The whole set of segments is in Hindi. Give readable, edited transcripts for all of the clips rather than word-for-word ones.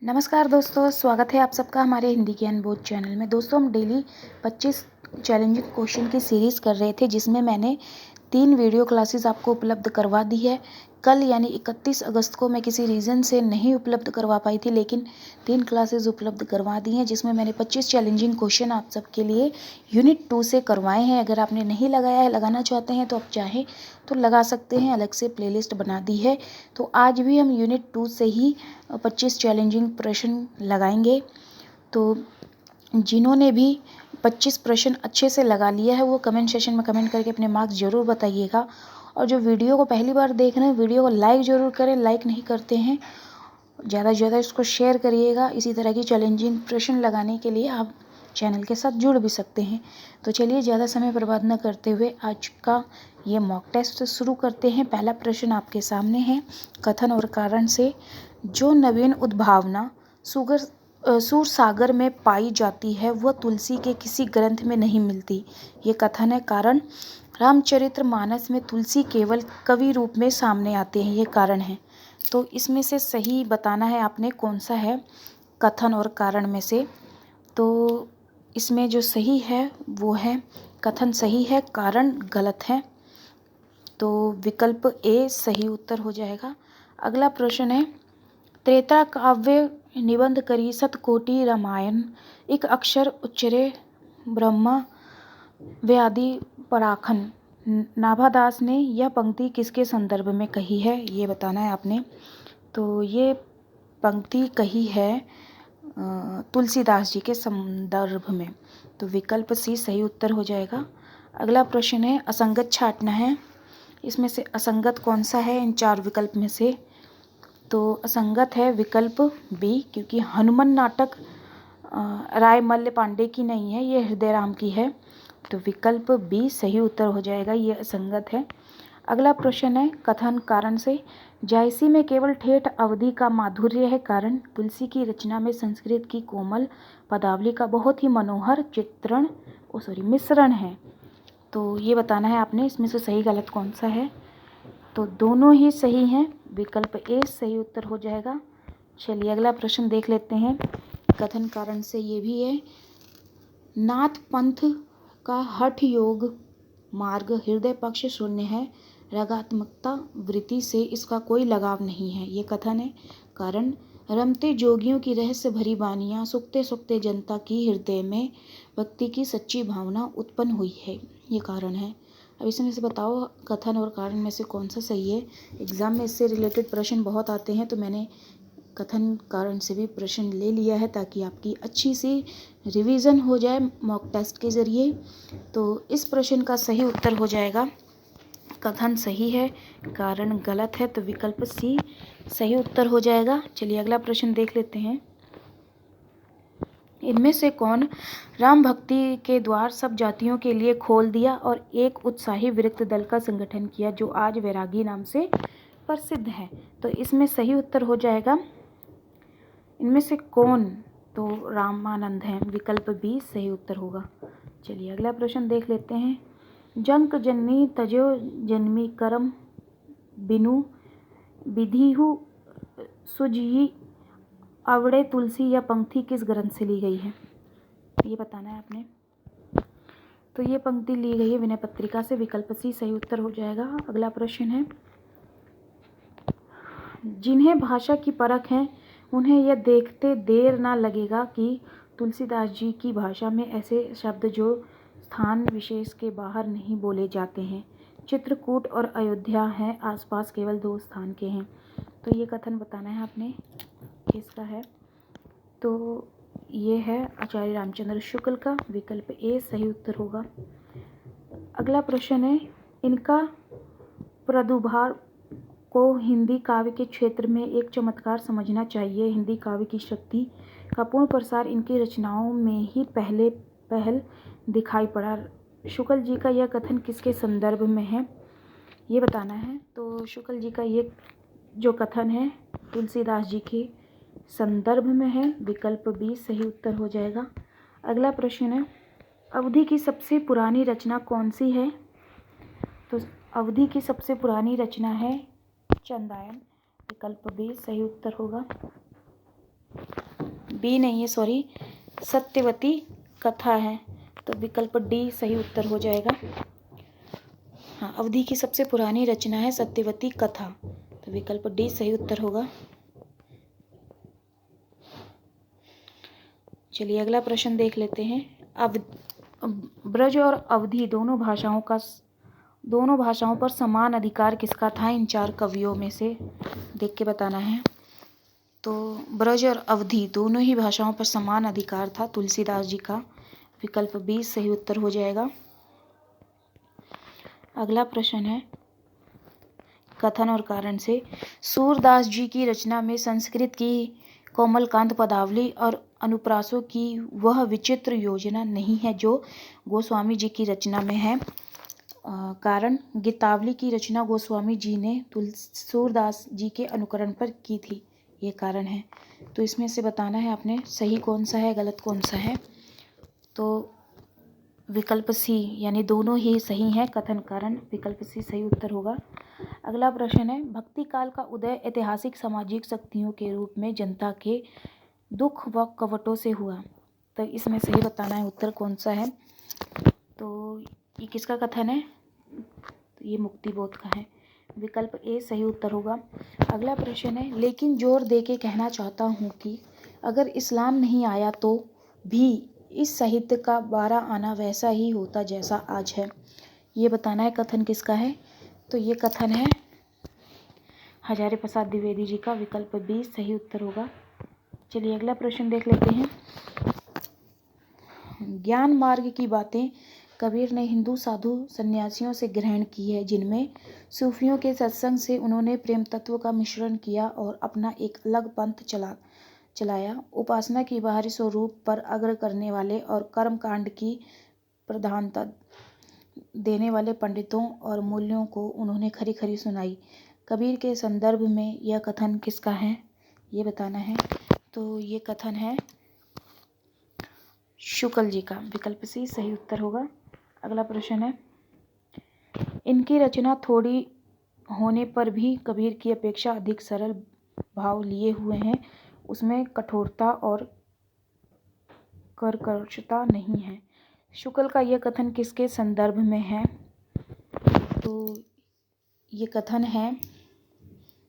नमस्कार दोस्तों, स्वागत है आप सबका हमारे हिंदी ज्ञान बोध चैनल में। दोस्तों, हम डेली 25 चैलेंजिंग क्वेश्चन की सीरीज़ कर रहे थे, जिसमें मैंने 3 वीडियो क्लासेस आपको उपलब्ध करवा दी है। कल यानी 31 अगस्त को मैं किसी रीज़न से नहीं उपलब्ध करवा पाई थी, लेकिन 3 क्लासेस उपलब्ध करवा दी हैं, जिसमें मैंने 25 चैलेंजिंग क्वेश्चन आप सबके लिए यूनिट 2 से करवाए हैं। अगर आपने नहीं लगाया है, लगाना चाहते हैं तो आप चाहें तो लगा सकते हैं, अलग से प्लेलिस्ट बना दी है। तो आज भी हम यूनिट 2 से ही 25 चैलेंजिंग प्रश्न लगाएंगे। तो जिन्होंने भी 25 प्रश्न अच्छे से लगा लिया है, वो कमेंट सेशन में कमेंट करके अपने मार्क्स ज़रूर बताइएगा। और जो वीडियो को पहली बार देख रहे हैं, वीडियो को लाइक ज़रूर करें। लाइक नहीं करते हैं, ज़्यादा से ज़्यादा इसको शेयर करिएगा। इसी तरह की चैलेंजिंग प्रश्न लगाने के लिए आप चैनल के साथ जुड़ भी सकते हैं। तो चलिए, ज़्यादा समय बर्बाद न करते हुए आज का ये मॉक टेस्ट शुरू करते हैं। पहला प्रश्न आपके सामने है। कथन और कारण से जो नवीन उद्भावना सूर सागर में पाई जाती है, वह तुलसी के किसी ग्रंथ में नहीं मिलती। ये कथन है। कारण, रामचरितमानस में तुलसी केवल कवि रूप में सामने आते हैं। ये कारण है। तो इसमें से सही बताना है आपने कौन सा है कथन और कारण में से। तो इसमें जो सही है वो है कथन सही है, कारण गलत है। तो विकल्प ए सही उत्तर हो जाएगा। अगला प्रश्न है। त्रेता काव्य निबंध करी सतकोटि रामायण, एक अक्षर उच्चरे ब्रह्मा व्याधि पराखन। नाभादास ने यह पंक्ति किसके संदर्भ में कही है, ये बताना है आपने। तो ये पंक्ति कही है तुलसीदास जी के संदर्भ में। तो विकल्प सी सही उत्तर हो जाएगा। अगला प्रश्न है। असंगत छांटना है। इसमें से असंगत कौन सा है इन 4 विकल्प में से? तो असंगत है विकल्प बी, क्योंकि हनुमान नाटक राय मल्ल पांडे की नहीं है, ये हृदय राम की है। तो विकल्प बी सही उत्तर हो जाएगा, ये असंगत है। अगला प्रश्न है। कथन कारण से जायसी में केवल ठेठ अवधि का माधुर्य है, कारण तुलसी की रचना में संस्कृत की कोमल पदावली का बहुत ही मनोहर मिश्रण है। तो ये बताना है आपने, इसमें से सही गलत कौन सा है। तो दोनों ही सही हैं, विकल्प ए सही उत्तर हो जाएगा। चलिए अगला प्रश्न देख लेते हैं। कथन कारण से ये भी है। नाथ पंथ का हठ योग मार्ग हृदय पक्ष शून्य है, रागात्मकता वृत्ति से इसका कोई लगाव नहीं है। ये कथन है। कारण, रमते जोगियों की रहस्य भरी बानियाँ सुखते सुखते जनता की हृदय में भक्ति की सच्ची भावना उत्पन्न हुई है। ये कारण है। अब इसमें से बताओ कथन और कारण में से कौन सा सही है। एग्ज़ाम में इससे रिलेटेड प्रश्न बहुत आते हैं, तो मैंने कथन कारण से भी प्रश्न ले लिया है, ताकि आपकी अच्छी सी रिवीजन हो जाए मॉक टेस्ट के ज़रिए। तो इस प्रश्न का सही उत्तर हो जाएगा कथन सही है, कारण गलत है। तो विकल्प सी सही उत्तर हो जाएगा। चलिए अगला प्रश्न देख लेते हैं। इनमें से कौन राम भक्ति के द्वार सब जातियों के लिए खोल दिया और एक उत्साही विरक्त दल का संगठन किया, जो आज वैरागी नाम से प्रसिद्ध है? तो इसमें सही उत्तर हो जाएगा। इनमें से कौन? तो रामानंद हैं, विकल्प बी सही उत्तर होगा। चलिए अगला प्रश्न देख लेते हैं। जंक जननी तजो जन्मी करम बिनु विधिहु सुजही आवड़े तुलसी, या पंक्ति किस ग्रंथ से ली गई है, ये बताना है आपने। तो ये पंक्ति ली गई है विनय पत्रिका से, विकल्प सी सही उत्तर हो जाएगा। अगला प्रश्न है। जिन्हें भाषा की परख है, उन्हें यह देखते देर ना लगेगा कि तुलसीदास जी की भाषा में ऐसे शब्द जो स्थान विशेष के बाहर नहीं बोले जाते हैं। चित्रकूट और अयोध्या हैं, आसपास केवल 2 स्थान के हैं। तो ये कथन बताना है आपने, किसका है। तो ये है आचार्य रामचंद्र शुक्ल का, विकल्प ए सही उत्तर होगा। अगला प्रश्न है। इनका प्रादुर्भाव को हिंदी काव्य के क्षेत्र में एक चमत्कार समझना चाहिए। हिंदी काव्य की शक्ति का पूर्ण प्रसार इनकी रचनाओं में ही पहल दिखाई पड़ा। शुक्ल जी का यह कथन किसके संदर्भ में है, ये बताना है। तो शुक्ल जी का ये जो कथन है तुलसीदास जी के संदर्भ में है, विकल्प बी सही उत्तर हो जाएगा। अगला प्रश्न है। अवधि की सबसे पुरानी रचना कौन सी है? तो अवधि की सबसे पुरानी रचना है चंदायन, विकल्प बी सही उत्तर होगा। बी नहीं है, सॉरी, सत्यवती कथा है। तो विकल्प डी सही उत्तर हो जाएगा। हाँ, अवधि की सबसे पुरानी रचना है सत्यवती कथा, तो विकल्प डी सही उत्तर होगा। चलिए अगला प्रश्न देख लेते हैं। ब्रज और अवधी दोनों भाषाओं पर समान अधिकार किसका था? इन 4 कवियों में से देख के बताना है। तो ब्रज और अवधी दोनों ही भाषाओं पर समान अधिकार था तुलसीदास जी का, विकल्प बी सही उत्तर हो जाएगा। अगला प्रश्न है कथन और कारण से। सूरदास जी की रचना में संस्कृत की कोमलकांत पदावली और अनुप्रासों की वह विचित्र योजना नहीं है जो गोस्वामी जी की रचना में है। कारण, गीतावली की रचना गोस्वामी जी ने सूरदास जी के अनुकरण पर की थी, ये कारण है। तो इसमें से बताना है आपने सही कौन सा है, गलत कौन सा है। तो विकल्प सी, यानी दोनों ही सही हैं, कथन कारण, विकल्प सी सही उत्तर होगा। अगला प्रश्न है भक्ति काल का उदय ऐतिहासिक सामाजिक शक्तियों के रूप में जनता के दुख व कवटों से हुआ। तो इसमें सही बताना है उत्तर कौन सा है। तो ये किसका कथन है? तो ये मुक्ति बोध का है, विकल्प ए सही उत्तर होगा। अगला प्रश्न है लेकिन जोर दे के कहना चाहता हूँ कि अगर इस्लाम नहीं आया तो भी इस साहित्य का 12 आना वैसा ही होता जैसा आज है। ये बताना है कथन किसका है। तो ये कथन है हजारी प्रसाद द्विवेदी जी का, विकल्प बी सही उत्तर होगा। चलिए अगला प्रश्न देख लेते हैं। ज्ञान मार्ग की बातें कबीर ने हिंदू साधु सन्यासियों से ग्रहण की है, जिनमें सूफियों के सत्संग से उन्होंने प्रेम तत्व का मिश्रण किया और अपना एक अलग पंथ चलाया। उपासना की बाहरी स्वरूप पर अग्र करने वाले और कर्म कांड की प्रधानता देने वाले पंडितों और मूल्यों को उन्होंने खरी खरी सुनाई। कबीर के संदर्भ में यह कथन किसका है, ये बताना है। तो ये कथन है शुक्ल जी का, विकल्प सी सही उत्तर होगा। अगला प्रश्न है इनकी रचना थोड़ी होने पर भी कबीर की अपेक्षा अधिक सरल भाव लिए हुए हैं, उसमें कठोरता और कर्कशता नहीं है। शुक्ल का यह कथन किसके संदर्भ में है? तो ये कथन है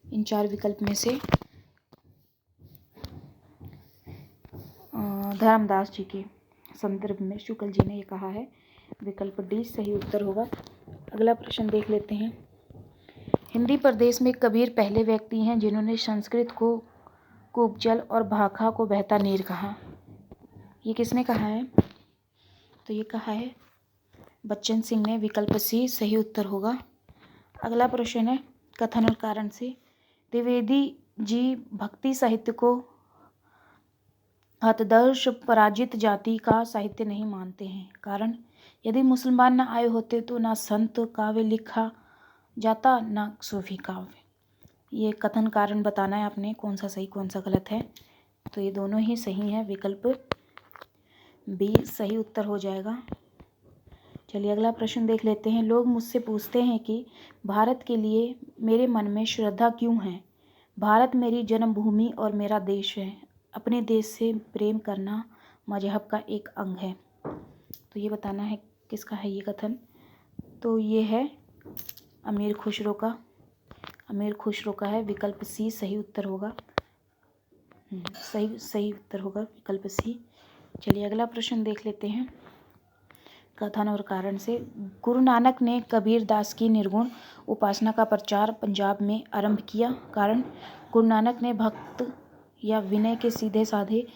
इन 4 विकल्प में से धर्मदास जी के संदर्भ में शुक्ल जी ने ये कहा है, विकल्प डी सही उत्तर होगा। अगला प्रश्न देख लेते हैं। हिंदी प्रदेश में कबीर पहले व्यक्ति हैं जिन्होंने संस्कृत को कूपजल और भाखा को बहता नीर कहा। ये किसने कहा है? तो ये कहा है बच्चन सिंह ने, विकल्प सी सही उत्तर होगा। अगला प्रश्न है कथन और कारण से। द्विवेदी जी भक्ति साहित्य को हतदर्श पराजित जाति का साहित्य नहीं मानते हैं। कारण, यदि मुसलमान न आए होते तो ना संत काव्य लिखा जाता ना सूफी काव्य। ये कथन कारण बताना है आपने कौन सा सही कौन सा गलत है। तो ये दोनों ही सही हैं, विकल्प बी सही उत्तर हो जाएगा। चलिए अगला प्रश्न देख लेते हैं। लोग मुझसे पूछते हैं कि भारत के लिए मेरे मन में श्रद्धा क्यों है? भारत मेरी जन्मभूमि और मेरा देश है। अपने देश से प्रेम करना मजहब का एक अंग है। तो ये बताना है किसका है ये कथन। तो ये है अमीर खुसरो का, अमीर खुसरो का है, विकल्प सी सही उत्तर होगा। सही उत्तर होगा विकल्प सी। चलिए अगला प्रश्न देख लेते हैं कथन और कारण से। गुरु नानक ने कबीर दास की निर्गुण उपासना का प्रचार पंजाब में आरंभ किया। कारण, गुरु नानक ने भक्त या विनय के सीधे साधे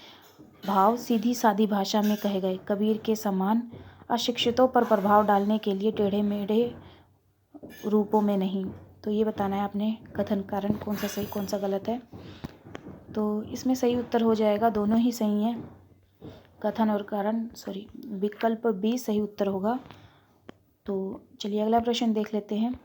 भाव सीधी सादी भाषा में कहे गए। कबीर के समान अशिक्षितों पर प्रभाव डालने के लिए टेढ़े मेढ़े रूपों में नहीं। तो ये बताना है आपने कथन कारण कौन सा सही कौन सा गलत है। तो इसमें सही उत्तर हो जाएगा, दोनों ही सही हैं, कथन और कारण, सॉरी विकल्प बी सही उत्तर होगा। तो चलिए अगला प्रश्न देख लेते हैं।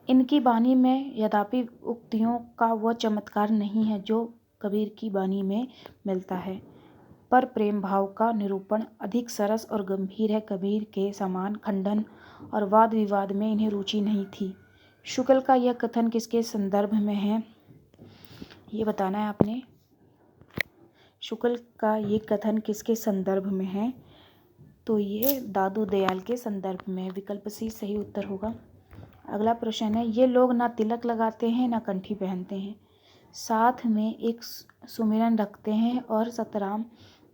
इनकी बानी में यद्यपि उक्तियों का वह चमत्कार नहीं है जो कबीर की बानी में मिलता है, पर प्रेम भाव का निरूपण अधिक सरस और गंभीर है। कबीर के समान खंडन और वाद विवाद में इन्हें रुचि नहीं थी। शुक्ल का यह कथन किसके संदर्भ में है, ये बताना है आपने। शुक्ल का ये कथन किसके संदर्भ में है? तो ये दादू दयाल के संदर्भ में। विकल्प सी सही उत्तर होगा। अगला प्रश्न है, ये लोग ना तिलक लगाते हैं ना कंठी पहनते हैं, साथ में एक सुमिरन रखते हैं और सतराम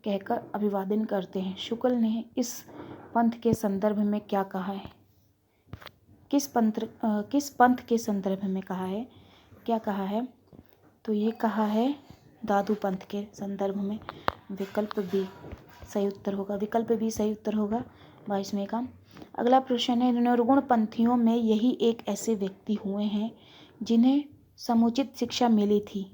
कहकर अभिवादन करते हैं। शुक्ल ने इस पंथ के संदर्भ में क्या कहा है? किस पंथ के संदर्भ में कहा है? क्या कहा है? तो ये कहा है दादू पंथ के संदर्भ में। विकल्प बी सही उत्तर होगा। विकल्प बी सही उत्तर होगा 22वें का। अगला प्रश्न है, निर्गुण पंथियों में यही एक ऐसे व्यक्ति हुए हैं जिन्हें समुचित शिक्षा मिली थी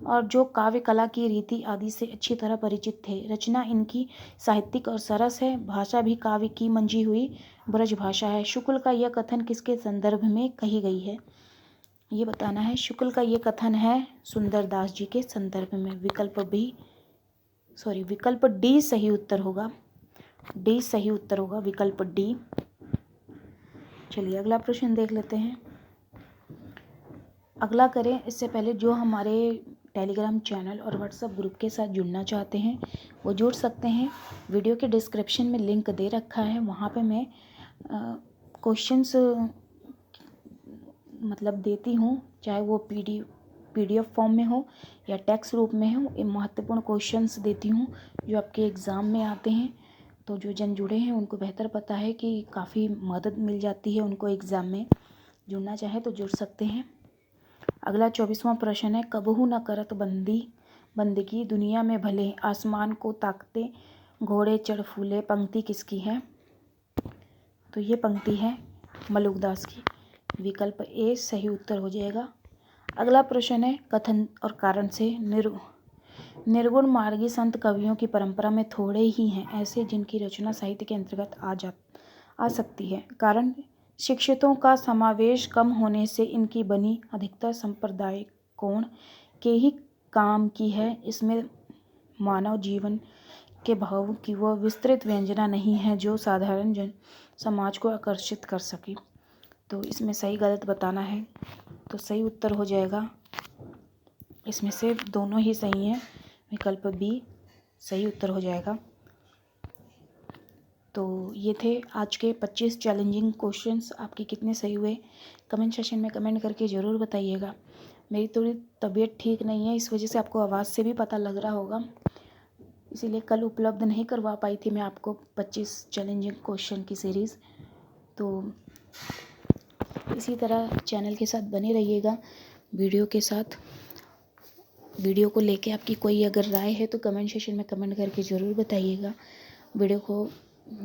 और जो काव्य कला की रीति आदि से अच्छी तरह परिचित थे। रचना इनकी साहित्यिक और सरस है, भाषा भी काव्य की मंजी हुई ब्रज भाषा है। शुक्ल का यह कथन किसके संदर्भ में कही गई है? ये बताना है। शुक्ल का ये कथन है सुंदरदास जी के संदर्भ में। विकल्प डी सही उत्तर होगा। डी सही उत्तर होगा, विकल्प डी। चलिए अगला प्रश्न देख लेते हैं। अगला करें इससे पहले जो हमारे टेलीग्राम चैनल और व्हाट्सएप ग्रुप के साथ जुड़ना चाहते हैं वो जुड़ सकते हैं। वीडियो के डिस्क्रिप्शन में लिंक दे रखा है, वहाँ पे मैं क्वेश्चंस देती हूँ, चाहे वो पीडीएफ फॉर्म में हो या टेक्स्ट रूप में हो। ये महत्वपूर्ण क्वेश्चंस देती हूँ जो आपके एग्ज़ाम में आते हैं। तो जो जन जुड़े हैं उनको बेहतर पता है कि काफ़ी मदद मिल जाती है उनको एग्ज़ाम में। जुड़ना चाहे तो जुड़ सकते हैं। अगला 24वां प्रश्न है, कबहू न करत बंदगी दुनिया में भले, आसमान को ताकते घोड़े चढ़ फूले, पंक्ति किसकी है? तो ये पंक्ति है मलुकदास की। विकल्प ए सही उत्तर हो जाएगा। अगला प्रश्न है, कथन और कारण से निर्गुण मार्गी संत कवियों की परंपरा में थोड़े ही हैं ऐसे जिनकी रचना साहित्य के अंतर्गत आ सकती है। कारण शिक्षितों का समावेश कम होने से इनकी बनी अधिकतर सांप्रदायिक कोण के ही काम की है। इसमें मानव जीवन के भावों की वह विस्तृत व्यंजना नहीं है जो साधारण जन समाज को आकर्षित कर सके। तो इसमें सही गलत बताना है। तो सही उत्तर हो जाएगा, इसमें से दोनों ही सही हैं। विकल्प बी सही उत्तर हो जाएगा। तो ये थे आज के 25 चैलेंजिंग क्वेश्चंस। आपके कितने सही हुए कमेंट सेशन में कमेंट करके ज़रूर बताइएगा। मेरी थोड़ी तबीयत ठीक नहीं है, इस वजह से आपको आवाज़ से भी पता लग रहा होगा, इसीलिए कल उपलब्ध नहीं करवा पाई थी मैं आपको 25 चैलेंजिंग क्वेश्चन की सीरीज़। तो इसी तरह चैनल के साथ बने रहिएगा वीडियो के साथ। वीडियो को लेके आपकी कोई अगर राय है तो कमेंट सेशन में कमेंट करके ज़रूर बताइएगा। वीडियो को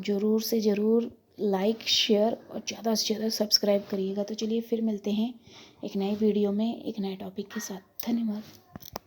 ज़रूर से ज़रूर लाइक शेयर और ज़्यादा से ज़्यादा सब्सक्राइब करिएगा। तो चलिए फिर मिलते हैं एक नए वीडियो में एक नए टॉपिक के साथ। धन्यवाद।